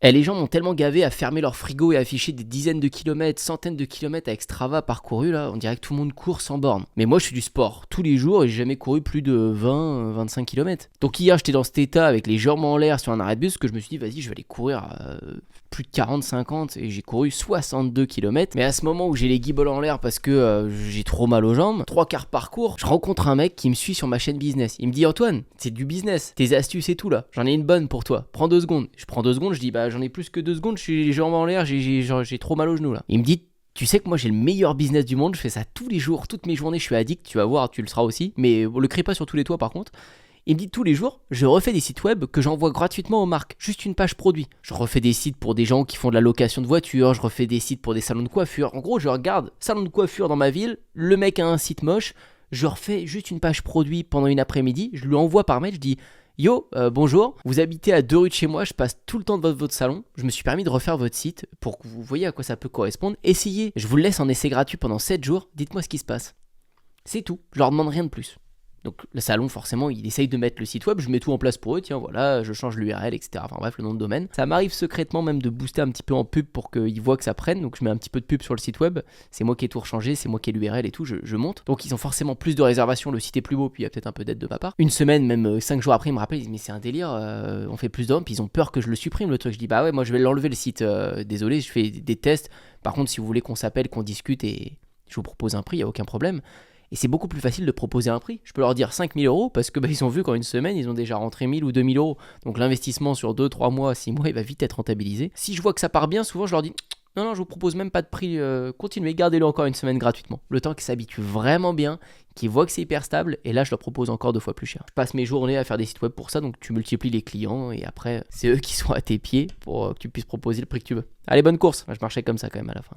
Les gens m'ont tellement gavé à fermer leur frigo et afficher des dizaines de kilomètres, centaines de kilomètres avec Strava parcourus là, on dirait que tout le monde court sans borne. Mais moi je fais du sport tous les jours et j'ai jamais couru plus de 20-25 kilomètres. Donc hier j'étais dans cet état avec les jambes en l'air sur un arrêt de bus que je me suis dit vas-y je vais aller courir plus de 40-50 et j'ai couru 62 kilomètres. Mais à ce moment où j'ai les guiboles en l'air parce que j'ai trop mal aux jambes, 3/4 parcours, je rencontre un mec qui me suit sur ma chaîne business. Il me dit Antoine, c'est du business, tes astuces et tout là, j'en ai une bonne pour toi, prends 2 secondes. Je prends 2 secondes, je dis bah j'en ai plus que 2 secondes, je suis les jambes en l'air, j'ai trop mal aux genoux là. Il me dit tu sais que moi j'ai le meilleur business du monde, je fais ça tous les jours, toutes mes journées, je suis addict, tu vas voir, tu le seras aussi, mais le crie pas sur tous les toits par contre. Il me dit tous les jours, je refais des sites web que j'envoie gratuitement aux marques, juste une page produit. Je refais des sites pour des gens qui font de la location de voitures, je refais des sites pour des salons de coiffure. En gros, je regarde salon de coiffure dans ma ville, le mec a un site moche, je refais juste une page produit pendant une après-midi, je lui envoie par mail, je dis Yo, bonjour, vous habitez à 2 rues de chez moi, je passe tout le temps de votre salon, je me suis permis de refaire votre site pour que vous voyez à quoi ça peut correspondre. Essayez, je vous le laisse en essai gratuit pendant 7 jours, dites-moi ce qui se passe. C'est tout, je leur demande rien de plus. Donc le salon forcément il essaye de mettre le site web, je mets tout en place pour eux, tiens voilà, je change l'URL, etc. Enfin bref, le nom de domaine. Ça m'arrive secrètement même de booster un petit peu en pub pour qu'ils voient que ça prenne, donc je mets un petit peu de pub sur le site web, c'est moi qui ai tout rechangé, c'est moi qui ai l'URL et tout, je monte. Donc ils ont forcément plus de réservations, le site est plus beau, puis il y a peut-être un peu d'aide de ma part. Une semaine, même 5 jours après, ils me rappellent, ils disent mais c'est un délire, on fait plus d'hommes, puis ils ont peur que je le supprime le truc. Je dis bah ouais, moi je vais l'enlever le site, désolé, je fais des tests. Par contre si vous voulez qu'on s'appelle, qu'on discute et je vous propose un prix, il n'y a aucun problème. Et c'est beaucoup plus facile de proposer un prix. Je peux leur dire 5 000 euros parce que ils ont vu qu'en une semaine, ils ont déjà rentré 1 000 ou 2 000 euros. Donc l'investissement sur 2, 3 mois, 6 mois, il va vite être rentabilisé. Si je vois que ça part bien, souvent je leur dis non, je vous propose même pas de prix, continuez, gardez-le encore une semaine gratuitement. Le temps qu'ils s'habituent vraiment bien, qu'ils voient que c'est hyper stable, et là je leur propose encore 2 fois plus cher. Je passe mes journées à faire des sites web pour ça, donc tu multiplies les clients et après c'est eux qui sont à tes pieds pour que tu puisses proposer le prix que tu veux. Allez, bonne course. Je marchais comme ça quand même à la fin.